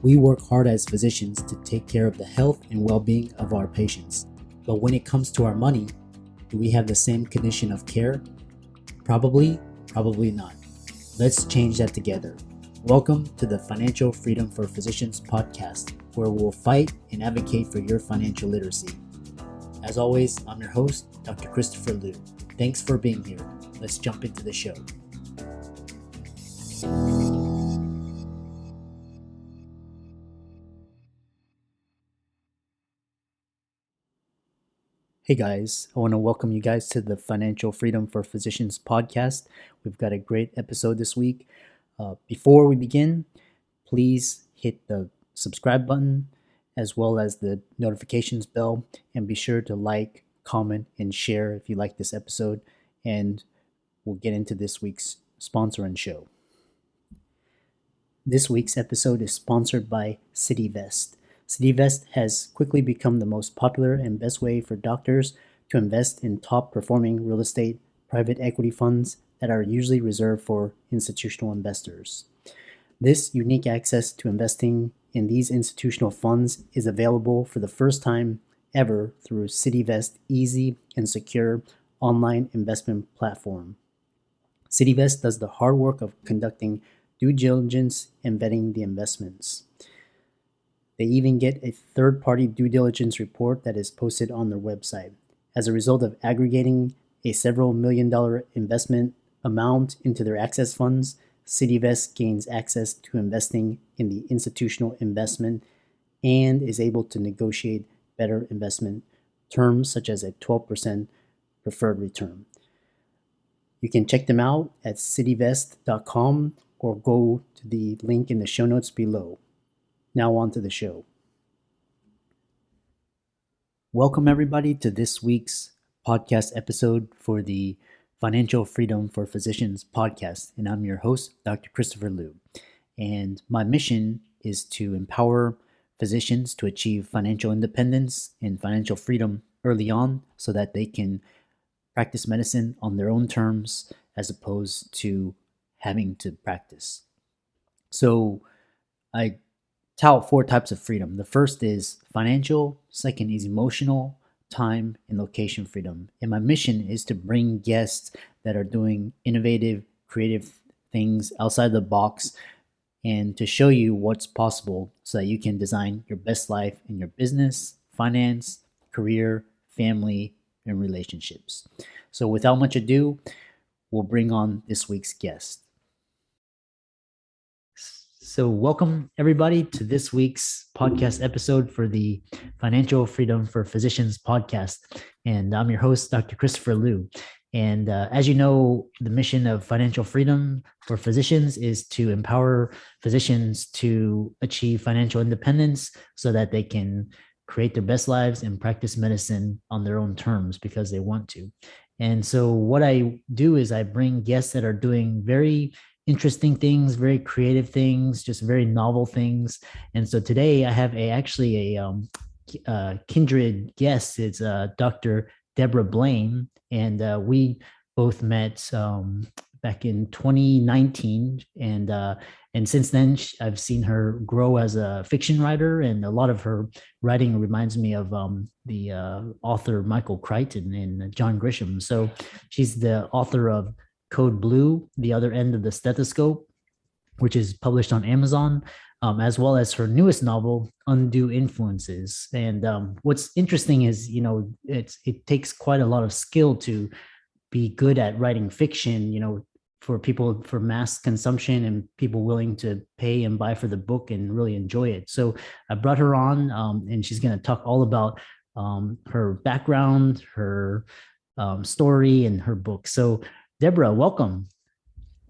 We work hard as physicians to take care of the health and well-being of our patients. But when it comes to our money, do we have the same condition of care? Probably not. Let's change that together. Welcome to the Financial Freedom for Physicians podcast, where we'll fight and advocate for your financial literacy. As always, I'm your host, Dr. Christopher Liu. Thanks for being here. Let's jump into the show. Hey guys, I want to welcome you guys to the Financial Freedom for Physicians podcast. We've got a great episode this week. Before we begin, please hit the subscribe button as well as the notifications bell, and be sure to like, comment, and share if you like this episode. And we'll get into this week's sponsor and show. This week's episode is sponsored by CityVest. CityVest has quickly become the most popular and best way for doctors to invest in top-performing real estate private equity funds that are usually reserved for institutional investors. This unique access to investing in these institutional funds is available for the first time ever through CityVest's easy and secure online investment platform. CityVest does the hard work of conducting due diligence and vetting the investments. They even get a third-party due diligence report that is posted on their website. As a result of aggregating a several $million investment amount into their access funds, CityVest gains access to investing in the institutional investment and is able to negotiate better investment terms such as a 12% preferred return. You can check them out at cityvest.com or go to the link in the show notes below. Now on to the show. Welcome everybody to this week's podcast episode for the Financial Freedom for Physicians podcast. And I'm your host, Dr. Christopher Liu. And my mission is to empower physicians to achieve financial independence and financial freedom early on so that they can practice medicine on their own terms as opposed to having to practice. So I tout 4 types of freedom. The first is financial, second is emotional, time, and location freedom. And my mission is to bring guests that are doing innovative, creative things outside the box and to show you what's possible so that you can design your best life in your business, finance, career, family, and relationships. So without much ado, we'll bring on this week's guest. So welcome everybody to this week's podcast episode for the Financial Freedom for Physicians podcast. And I'm your host, Dr. Christopher Liu. And as you know, the mission of Financial Freedom for Physicians is to empower physicians to achieve financial independence so that they can create their best lives and practice medicine on their own terms because they want to. And so what I do is I bring guests that are doing very interesting things, very creative things, just very novel things. And so today I have actually a kindred guest. It's Dr. Deborah Blaine, and we both met back in 2019, and since then I've seen her grow as a fiction writer, and a lot of her writing reminds me of the author Michael Crichton and John Grisham. So she's the author of Code Blue, The Other End of the Stethoscope, which is published on Amazon, as well as her newest novel, Undue Influences. And what's interesting is, it takes quite a lot of skill to be good at writing fiction, for people, for mass consumption and people willing to pay and buy for the book and really enjoy it. So I brought her on, and she's going to talk all about her background, her story, and her book. So Deborah, welcome.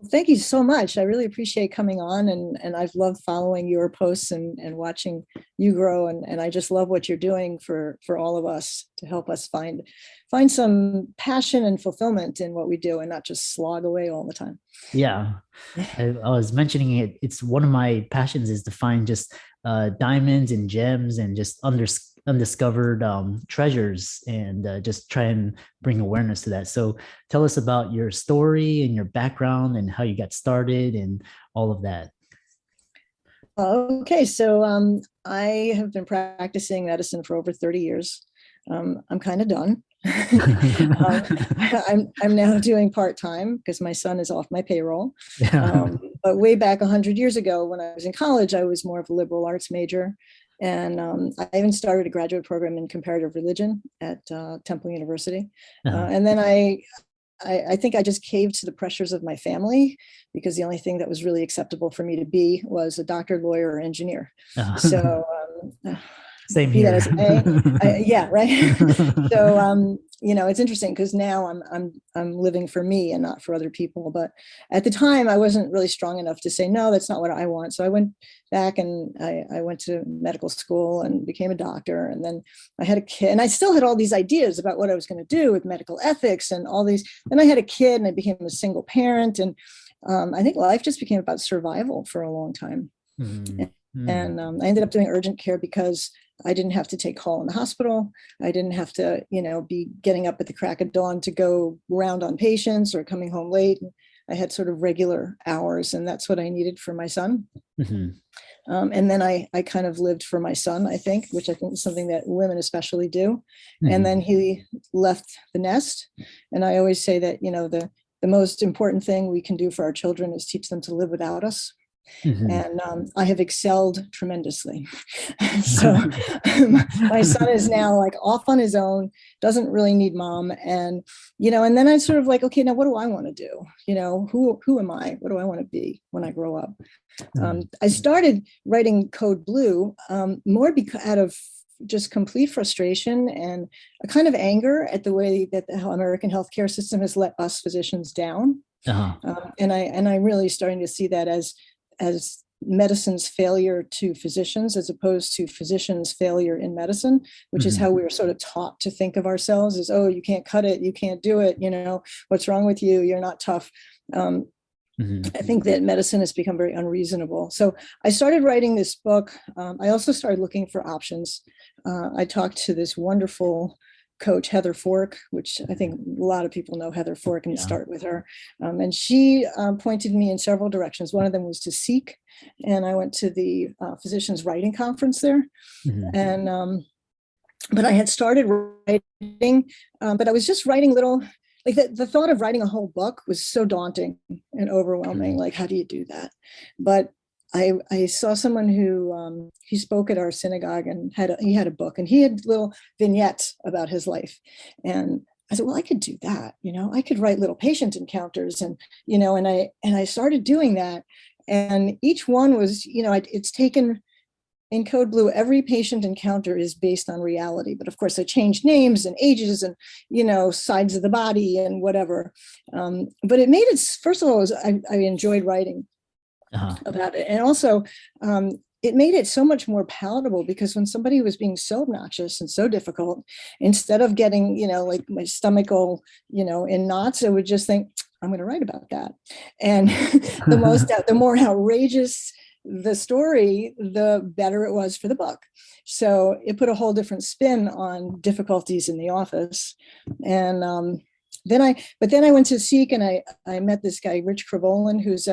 Thank you so much. I really appreciate coming on, and I've loved following your posts and watching you grow. And I just love what you're doing for all of us to help us find some passion and fulfillment in what we do and not just slog away all the time. Yeah, I was mentioning it. It's one of my passions is to find just diamonds and gems and just undiscovered treasures, and just try and bring awareness to that. So tell us about your story and your background and how you got started and all of that. Okay, so I have been practicing medicine for over 30 years. I'm kind of done. I'm now doing part-time because my son is off my payroll. Yeah. But way back 100 years ago, when I was in college, I was more of a liberal arts major. And I even started a graduate program in comparative religion at Temple University. And then I think I just caved to the pressures of my family because the only thing that was really acceptable for me to be was a doctor, lawyer, or engineer. So Same be that here. as it may, yeah, right. So it's interesting because now I'm living for me and not for other people. But at the time, I wasn't really strong enough to say no, that's not what I want. So I went back and I went to medical school and became a doctor. And then I had a kid, and I still had all these ideas about what I was going to do with medical ethics and all these. Then I had a kid, and I became a single parent, and I think life just became about survival for a long time. And I ended up doing urgent care because I didn't have to take call in the hospital. I didn't have to, be getting up at the crack of dawn to go round on patients or coming home late. I had sort of regular hours, and that's what I needed for my son. And then I kind of lived for my son, I think, which I think is something that women especially do. And then he left the nest. And I always say that, the most important thing we can do for our children is teach them to live without us. And I have excelled tremendously. So my son is now like off on his own, doesn't really need mom. And, and then I sort of like, okay, now what do I want to do? Who am I? What do I want to be when I grow up? I started writing Code Blue more because out of just complete frustration and a kind of anger at the way that the American healthcare system has let us physicians down. And I'm really starting to see that as medicine's failure to physicians, as opposed to physicians' failure in medicine, which is how we were sort of taught to think of ourselves as, oh, you can't cut it, you can't do it, what's wrong with you, you're not tough. I think that medicine has become very unreasonable. So I started writing this book. I also started looking for options. I talked to this wonderful coach, Heather Fork, which I think a lot of people know Heather Fork and start with her. And she pointed me in several directions. One of them was to Seek. And I went to the physicians writing conference there. And but I had started writing, but I was just writing little, like the thought of writing a whole book was so daunting and overwhelming. Like, how do you do that? But I saw someone who he spoke at our synagogue and he had a book, and he had little vignettes about his life. And I said, well, I could do that. I could write little patient encounters, and I started doing that. And each one was, it's taken in Code Blue, every patient encounter is based on reality. But of course, I changed names and ages and, sides of the body and whatever. But it made it, first of all, I enjoyed writing about it. And also, it made it so much more palatable, because when somebody was being so obnoxious and so difficult, instead of getting, like my stomach all, in knots, I would just think, I'm going to write about that. And the more outrageous the story, the better it was for the book. So it put a whole different spin on difficulties in the office. And then I went to Seek, and I met this guy, Rich Krivolin, who's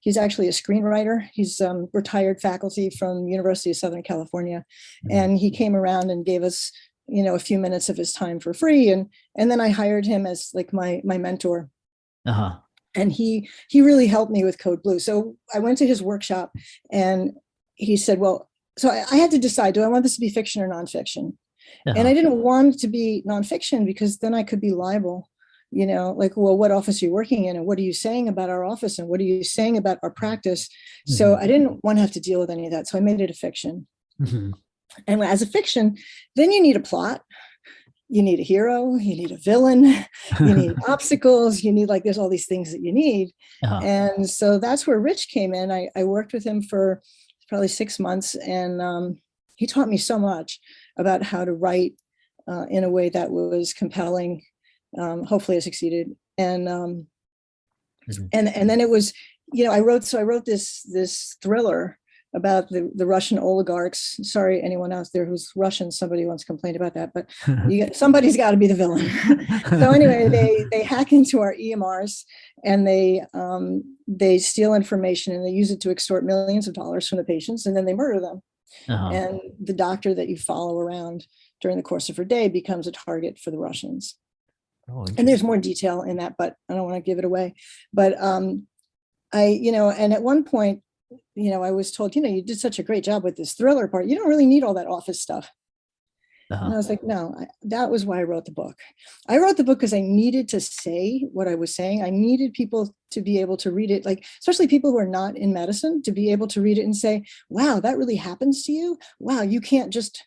he's actually a screenwriter. He's retired faculty from University of Southern California. And he came around and gave us, a few minutes of his time for free. And then I hired him as like my mentor. And he really helped me with Code Blue. So I went to his workshop, and he said, well, so I had to decide, do I want this to be fiction or nonfiction? And I didn't want it to be nonfiction, because then I could be liable, like, well, what office are you working in? And what are you saying about our office? And what are you saying about our practice? So I didn't want to have to deal with any of that. So I made it a fiction. And as a fiction, then you need a plot. You need a hero, you need a villain, you need obstacles, you need, like, there's all these things that you need. And so that's where Rich came in. I worked with him for probably 6 months, and he taught me so much about how to write in a way that was compelling. Hopefully I succeeded. And and then it was, I wrote this thriller about the Russian oligarchs. Sorry, anyone out there who's Russian, somebody once complained about that, but somebody's got to be the villain. So anyway, they hack into our EMRs and they steal information and they use it to extort millions of dollars from the patients, and then they murder them. And the doctor that you follow around during the course of her day becomes a target for the Russians. And there's more detail in that, but I don't want to give it away. But and at one point, I was told, you did such a great job with this thriller part. You don't really need all that office stuff. And I was like, no, that was why I wrote the book. I wrote the book because I needed to say what I was saying. I needed people to be able to read it, like especially people who are not in medicine, to be able to read it and say, wow, that really happens to you. Wow, you can't just,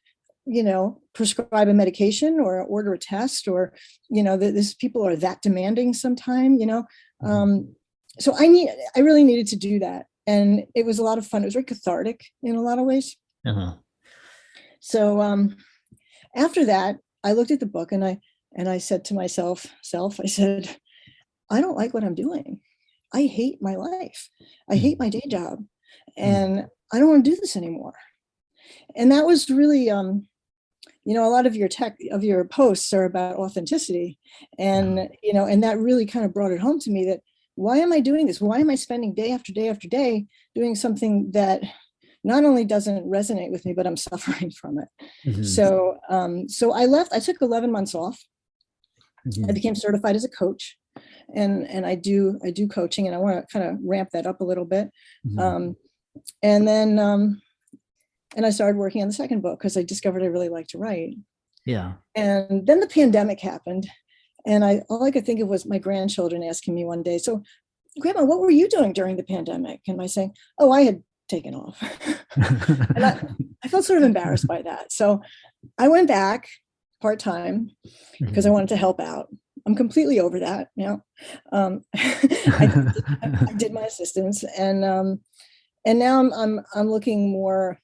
prescribe a medication or order a test, or, this people are that demanding sometime, So I really needed to do that. And it was a lot of fun. It was very cathartic in a lot of ways. So after that, I looked at the book and I said to myself, I said, I don't like what I'm doing. I hate my life. I hate my day job. And I don't want to do this anymore. And that was really, a lot of your posts are about authenticity. And, and that really kind of brought it home to me that, why am I doing this? Why am I spending day after day after day doing something that not only doesn't resonate with me, but I'm suffering from it? So I left. I took 11 months off. I became certified as a coach, and I do coaching, and I want to kind of ramp that up a little bit. And then and I started working on the second book because I discovered I really like to write. Yeah. And then the pandemic happened. And all I could think of was my grandchildren asking me one day, so Grandma, what were you doing during the pandemic? And I saying, oh, I had taken off. And I felt sort of embarrassed by that. So I went back part-time because I wanted to help out. I'm completely over that now. I did my assistance, and now I'm looking more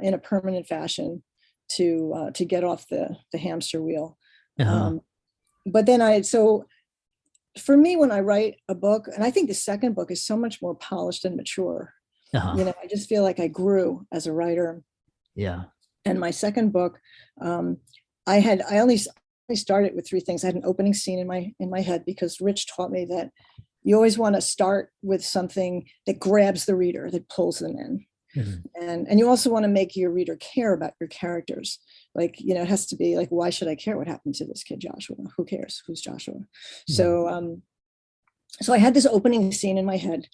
in a permanent fashion to get off the hamster wheel. But then so for me, when I write a book, and I think the second book is so much more polished and mature, I just feel like I grew as a writer. Yeah. And my second book, I only started with three things. I had an opening scene in my head because Rich taught me that you always want to start with something that grabs the reader, that pulls them in. And you also want to make your reader care about your characters. Like, it has to be like, why should I care what happened to this kid, Joshua? Who cares? Who's Joshua? So I had this opening scene in my head.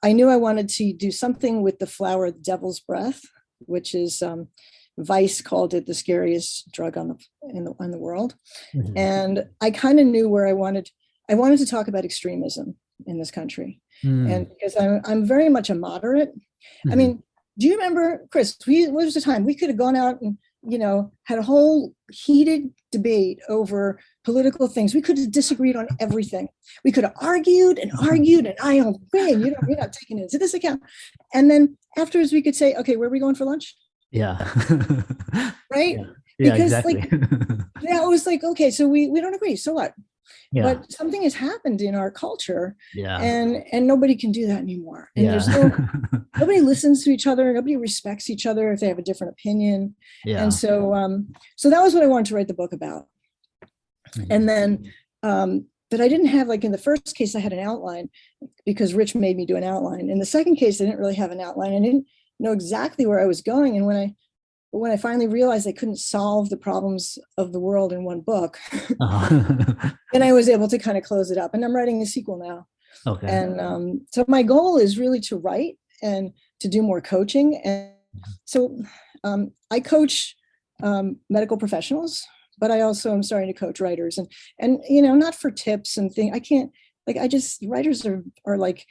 I knew I wanted to do something with the flower, the devil's breath, which is Vice called it the scariest drug on the world. And I kind of knew where I wanted to talk about extremism in this country. And because I'm very much a moderate. I mean, do you remember, Chris, what was the time we could have gone out and, had a whole heated debate over political things. We could have disagreed on everything. We could have argued, and I don't win. You're not taking it into this account. And then afterwards we could say, okay, where are we going for lunch? Yeah. Right? Yeah, because exactly. That was like, okay, so we don't agree. So what? Yeah. But something has happened in our culture, and nobody can do that anymore. And there's nobody listens to each other. Nobody respects each other if they have a different opinion. Yeah. And so that was what I wanted to write the book about. And then, but I didn't have, like in the first case, I had an outline because Rich made me do an outline. In the second case, I didn't really have an outline. I didn't know exactly where I was going. And when I finally realized I couldn't solve the problems of the world in one book, then I was able to kind of close it up. And I'm writing a sequel now. Okay. And so my goal is really to write and to do more coaching. And so I coach medical professionals, but I also am starting to coach writers, and not for tips and things. I can't, writers are like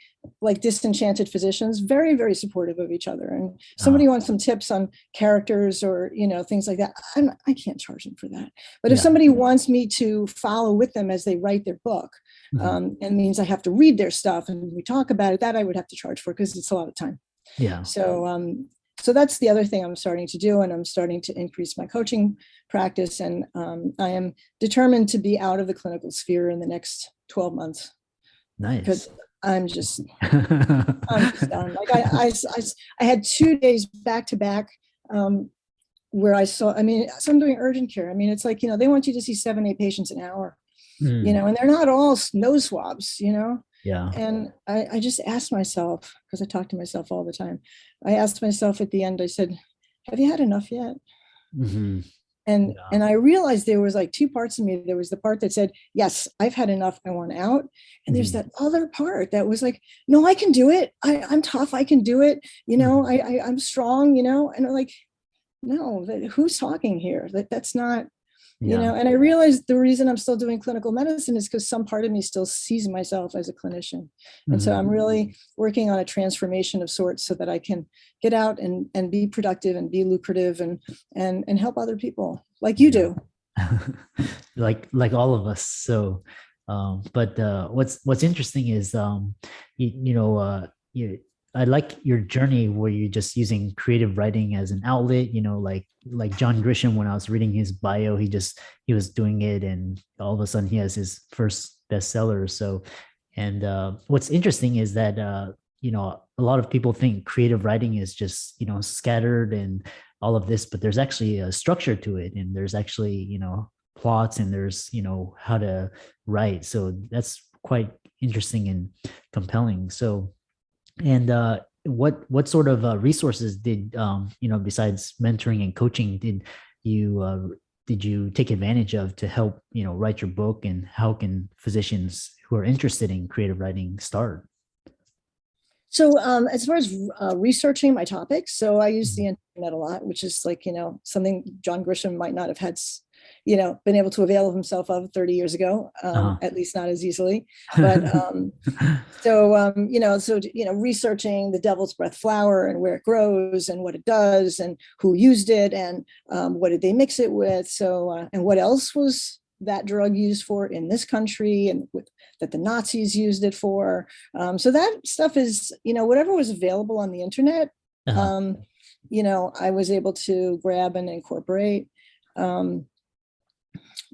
disenchanted physicians, very, very supportive of each other. And somebody wants some tips on characters or, things like that. I can't charge them for that. But if somebody wants me to follow with them as they write their book, and means I have to read their stuff and we talk about it, that I would have to charge for because it's a lot of time. Yeah. So that's the other thing I'm starting to do, and I'm starting to increase my coaching practice. And I am determined to be out of the clinical sphere in the next 12 months. Nice. Because I'm just done. Like I had 2 days back to back where I saw, I mean, so I'm doing urgent care. I mean, it's like, they want you to see 7, 8 patients an hour, Mm, and they're not all nose swabs, yeah. And I just asked myself, because I talk to myself all the time. I asked myself at the end, I said, have you had enough yet? Hmm. And I realized there was like two parts of me. There was the part that said, yes, I've had enough, I want out. And there's that other part that was like, no, I can do it. I'm tough, I can do it. I'm strong, and I'm like, no, who's talking here? That's not, Yeah. and I realized the reason I'm still doing clinical medicine is because some part of me still sees myself as a clinician. And so I'm really working on a transformation of sorts so that I can get out and be productive and be lucrative and help other people like you do. like all of us. So but what's interesting is I like your journey where you're just using creative writing as an outlet, like John Grisham. When I was reading his bio, he was doing it, and all of a sudden he has his first bestseller. So, and what's interesting is that a lot of people think creative writing is just scattered and all of this, but there's actually a structure to it, and there's actually plots, and there's how to write. So that's quite interesting and compelling. So, and what sort of resources did besides mentoring and coaching did you take advantage of to help write your book, and how can physicians who are interested in creative writing start? So as far as researching my topics, so I use the internet a lot, which is like, something John Grisham might not have had, been able to avail of himself of 30 years ago, at least not as easily. But researching the devil's breath flower and where it grows and what it does and who used it and what did they mix it with. So, and what else was that drug used for in this country, and that the Nazis used it for. So that stuff is, whatever was available on the internet, I was able to grab and incorporate.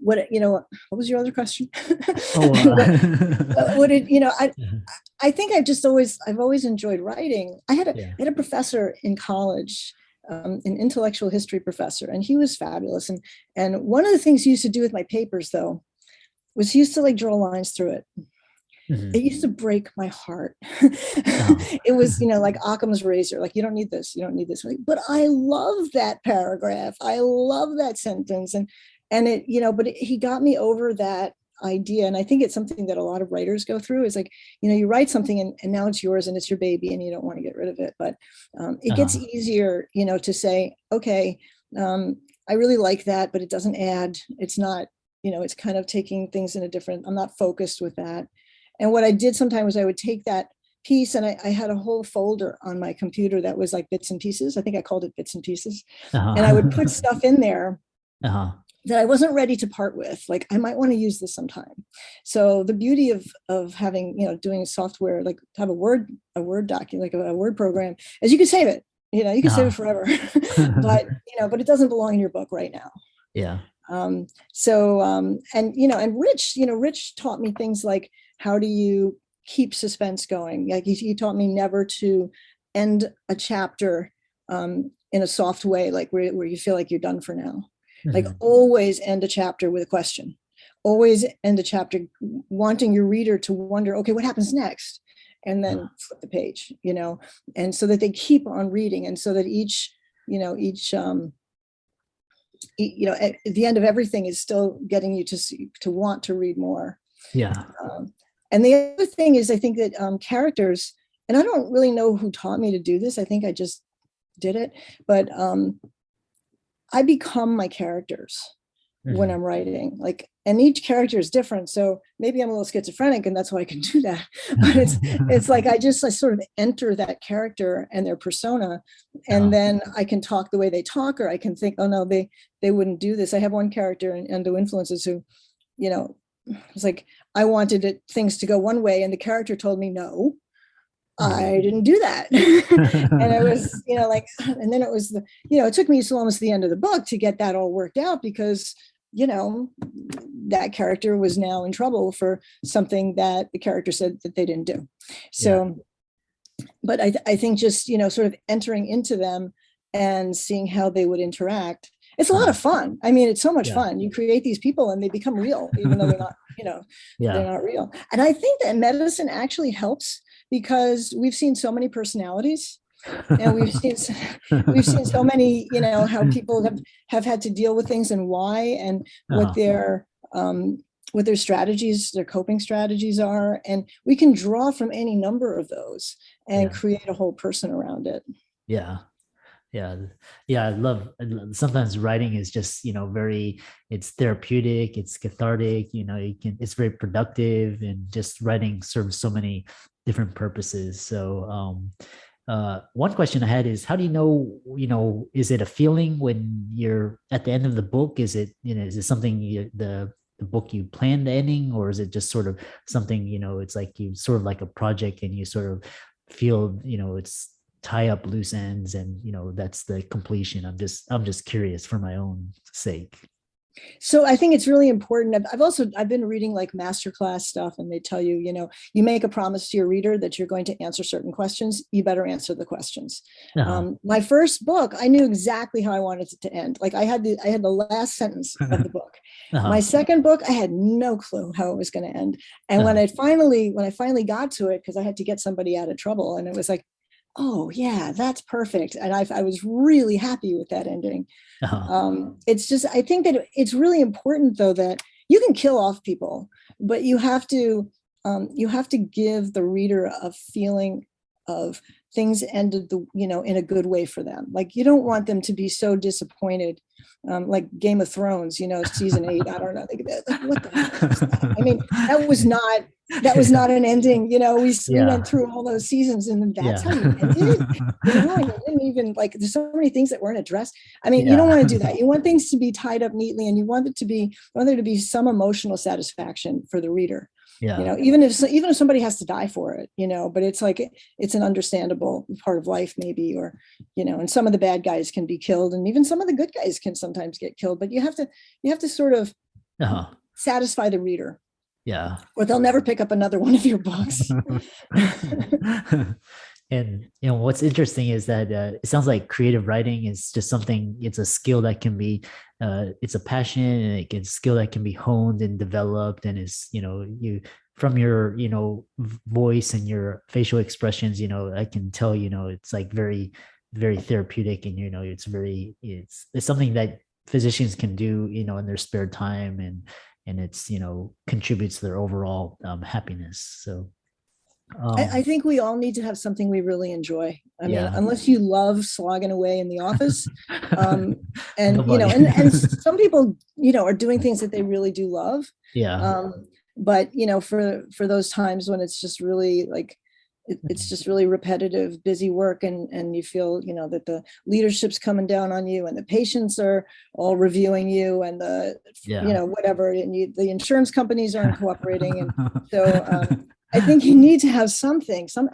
What was your other question? What did I think I've always enjoyed writing. I had a professor in college, an intellectual history professor, and he was fabulous. And one of the things he used to do with my papers, though, was he used to like draw lines through it. It used to break my heart. It was, like Occam's razor. Like, you don't need this. You don't need this. But I love that paragraph. I love that sentence. And it, but he got me over that idea. And I think it's something that a lot of writers go through, is like, you write something and now it's yours and it's your baby and you don't want to get rid of it. But it gets easier, to say, okay, I really like that, but it doesn't add, it's not, it's kind of taking things in a different, I'm not focused with that. And what I did sometimes was I would take that piece, and I had a whole folder on my computer that was like bits and pieces. I think I called it bits and pieces. And I would put stuff in there that I wasn't ready to part with. Like, I might want to use this sometime. So the beauty of having, doing software, like have a Word document, like a Word program, is you can save it. You can save it forever. but it doesn't belong in your book right now. Yeah. And Rich taught me things like, how do you keep suspense going? Like he taught me never to end a chapter in a soft way, like where you feel like you're done for now. Like, always end a chapter with a question. Always end a chapter wanting your reader to wonder, okay, what happens next? And then flip the page, and so that they keep on reading, and so that each at the end of everything is still getting you to want to read more. Yeah. And the other thing is, I think that characters, and I don't really know who taught me to do this. I think I just did it, but I become my characters when I'm writing, like, and each character is different. So maybe I'm a little schizophrenic and that's why I can do that. But it's like, I sort of enter that character and their persona, and then I can talk the way they talk, or I can think, oh no, they wouldn't do this. I have one character in Undue Influences who, it's like, I wanted things to go one way, and the character told me, no, I didn't do that. And it was, and then it was it took me till almost the end of the book to get that all worked out, because, that character was now in trouble for something that the character said that they didn't do. So, but I think just, sort of entering into them and seeing how they would interact. It's a lot of fun. I mean, it's so much fun. You create these people and they become real, even though they're not, they're not real. And I think that medicine actually helps because we've seen so many personalities. And we've seen so many, how people have had to deal with things and why, and what their strategies, their coping strategies are. And we can draw from any number of those and create a whole person around it. Yeah. I love, sometimes writing is just, it's therapeutic, it's cathartic, it's very productive, and just writing serves so many different purposes. So, one question I had is, how do you know, is it a feeling when you're at the end of the book? Is it, is it something the book you planned ending, or is it just sort of something, it's like you sort of like a project and you sort of feel, it's tie up loose ends and, that's the completion? I'm just curious for my own sake. So I think it's really important. I've been reading like masterclass stuff, and they tell you, you make a promise to your reader that you're going to answer certain questions. You better answer the questions. My first book, I knew exactly how I wanted it to end. Like I had the last sentence of the book. My second book, I had no clue how it was going to end. And when I finally got to it, because I had to get somebody out of trouble, and it was like, oh yeah, that's perfect. And I was really happy with that ending. It's just, I think that it's really important though, that you can kill off people, but you have to give the reader a feeling of things ended in a good way for them. Like you don't want them to be so disappointed, like Game of Thrones, season 8. I don't know. What the heck was that? I mean, that was not an ending. We went through all those seasons, and that's how you ended. And you didn't even there's so many things that weren't addressed. I mean, you don't want to do that. You want things to be tied up neatly, and you want there to be some emotional satisfaction for the reader. Even if somebody has to die for it, but it's like, it's an understandable part of life maybe, or, and some of the bad guys can be killed, and even some of the good guys can sometimes get killed, but you have to sort of satisfy the reader. Or they'll never pick up another one of your books. And what's interesting is that it sounds like creative writing is just something, it's a skill that can be it's a passion, and it's a skill that can be honed and developed, and is you from your voice and your facial expressions, I can tell it's like very, very therapeutic, and it's something that physicians can do in their spare time, and it's contributes to their overall happiness. So I think we all need to have something we really enjoy. I mean, unless you love slogging away in the office, and and some people are doing things that they really do love. But for those times when it's just really it's just really repetitive, busy work, and you feel that the leadership's coming down on you, and the patients are all reviewing you, and the whatever, and the insurance companies aren't cooperating, and so. I think you need to have some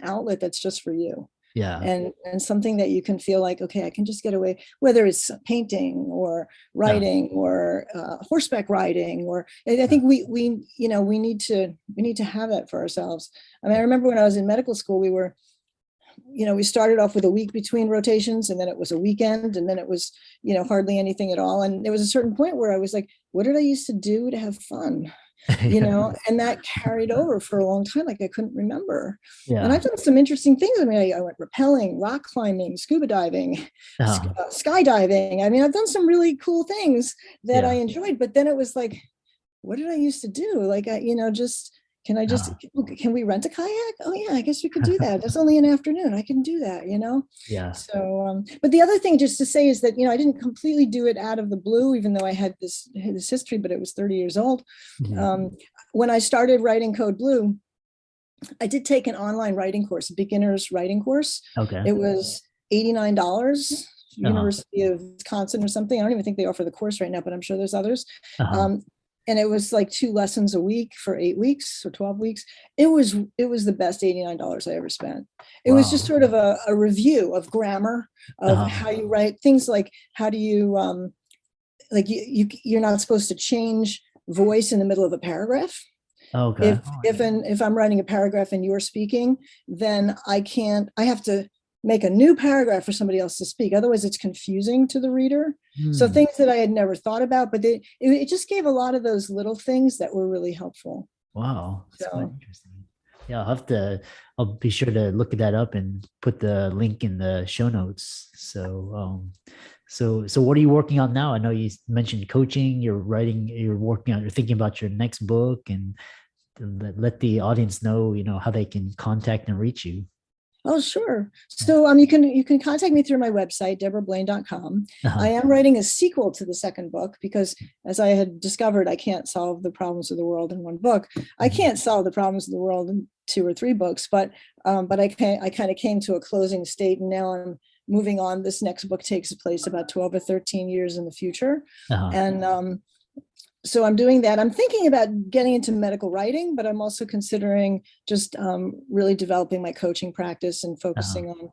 outlet that's just for you. And something that you can feel like, okay, I can just get away, whether it's painting or writing or horseback riding, or I think we need to have that for ourselves. I mean, I remember when I was in medical school, we started off with a week between rotations, and then it was a weekend, and then it was, hardly anything at all. And there was a certain point where I was like, what did I used to do to have fun? And that carried over for a long time. Like I couldn't remember. And I've done some interesting things. I mean, I went rappelling, rock climbing, scuba diving, skydiving. I mean, I've done some really cool things that I enjoyed, but then it was like, what did I used to do? Like, can we rent a kayak? Oh yeah, I guess we could do that. That's only an afternoon. I can do that, So, but the other thing just to say is that, I didn't completely do it out of the blue, even though I had this history, but it was 30 years old. When I started writing Code Blue, I did take an online writing course, a beginner's writing course. It was $89, University of Wisconsin or something. I don't even think they offer the course right now, but I'm sure there's others. And it was like 2 lessons a week for 8 weeks or 12 weeks. It was the best $89 I ever spent. It was just sort of a review of grammar, of how you write things, like how do you, you're not supposed to change voice in the middle of a paragraph. Okay. If I'm writing a paragraph and you're speaking, then I have to make a new paragraph for somebody else to speak. Otherwise it's confusing to the reader. So things that I had never thought about, but it just gave a lot of those little things that were really helpful. Wow, that's quite interesting. Yeah, I'll be sure to look that up and put the link in the show notes. So what are you working on now? I know you mentioned coaching, you're thinking about your next book, and let the audience know, how they can contact and reach you. Oh, sure. So you can contact me through my website, debrablaine.com. I am writing a sequel to the second book because, as I had discovered, I can't solve the problems of the world in one book. I can't solve the problems of the world in 2 or 3 books, but I kind of came to a closing state, and now I'm moving on. This next book takes place about 12 or 13 years in the future. And so I'm doing that. I'm thinking about getting into medical writing, but I'm also considering just really developing my coaching practice and focusing on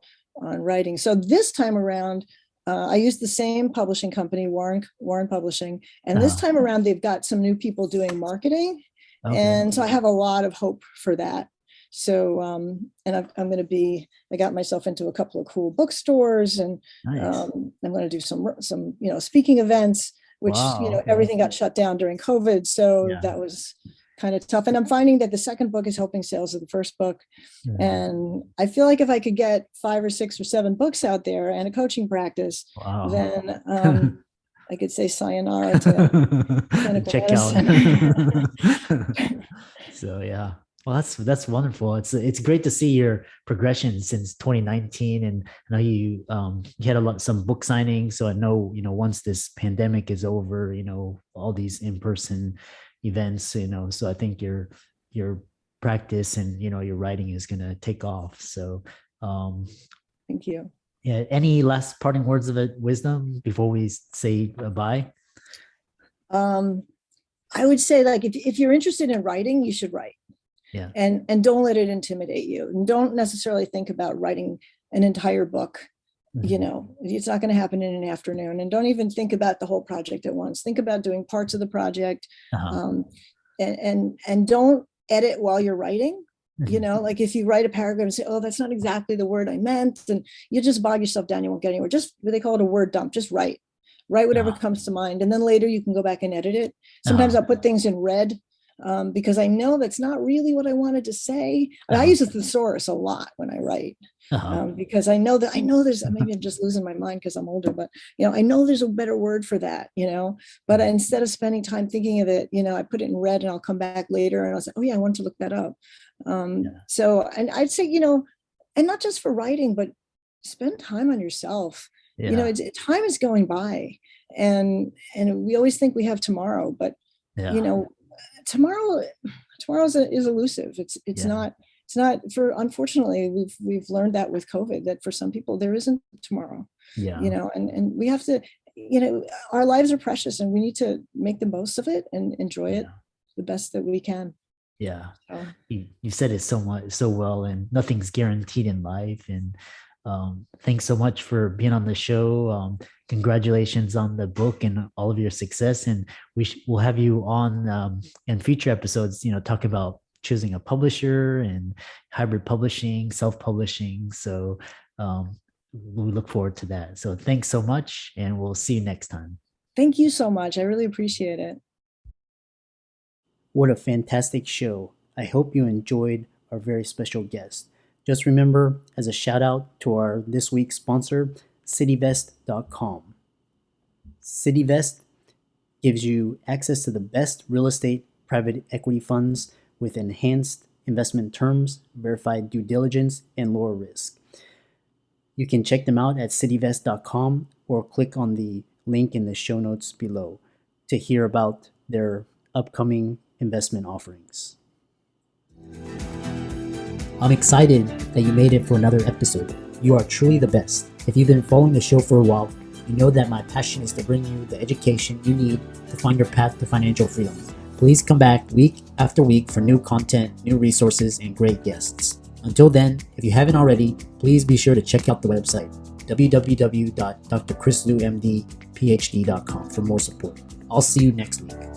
writing. So this time around, I used the same publishing company, Warren Publishing. And this time around, they've got some new people doing marketing. Okay. And so I have a lot of hope for that. So, and I got myself into a couple of cool bookstores, and nice. I'm going to do some, speaking events, which, everything got shut down during COVID. So that was kind of tough. And I'm finding that the second book is helping sales of the first book. And I feel like if I could get 5 or 6 or 7 books out there and a coaching practice, then I could say sayonara to clinical check out. So, yeah. Well, that's wonderful. It's great to see your progression since 2019, and I know you had some book signings. So I know once this pandemic is over, all these in-person events, So I think your practice and your writing is going to take off. So thank you. Yeah. Any last parting words of wisdom before we say bye? I would say, like, if you're interested in writing, you should write. Yeah. And don't let it intimidate you. And don't necessarily think about writing an entire book. It's not going to happen in an afternoon. And don't even think about the whole project at once. Think about doing parts of the project. And don't edit while you're writing. Like if you write a paragraph and say, oh, that's not exactly the word I meant, then you just bog yourself down. You won't get anywhere. Just, they call it a word dump. Just write whatever comes to mind. And then later you can go back and edit it. Sometimes I'll put things in red. Because I know that's not really what I wanted to say. I use a thesaurus a lot when I write, because I know there's, maybe I'm just losing my mind because I'm older, but I know there's a better word for that, but instead of spending time thinking of it, I put it in red and I'll come back later and I'll say, oh yeah, I want to look that up. So, and I'd say, and not just for writing, but spend time on yourself. Time is going by, and we always think we have tomorrow, but tomorrow is elusive. It's not for, unfortunately, we've learned that with COVID, that for some people there isn't tomorrow. And we have to, our lives are precious and we need to make the most of it and enjoy it the best that we can. You said it so well, and nothing's guaranteed in life. And thanks so much for being on the show. Congratulations on the book and all of your success. And we'll have you on in future episodes, talk about choosing a publisher and hybrid publishing, self-publishing. So we look forward to that. So thanks so much, and we'll see you next time. Thank you so much. I really appreciate it. What a fantastic show. I hope you enjoyed our very special guest. Just remember, as a shout out to our this week's sponsor, cityvest.com. Cityvest gives you access to the best real estate private equity funds with enhanced investment terms, verified due diligence, and lower risk. You can check them out at cityvest.com or click on the link in the show notes below to hear about their upcoming investment offerings. I'm excited that you made it for another episode. You are truly the best. If you've been following the show for a while, you know that my passion is to bring you the education you need to find your path to financial freedom. Please come back week after week for new content, new resources, and great guests. Until then, if you haven't already, please be sure to check out the website, www.drchrislumdphd.com, for more support. I'll see you next week.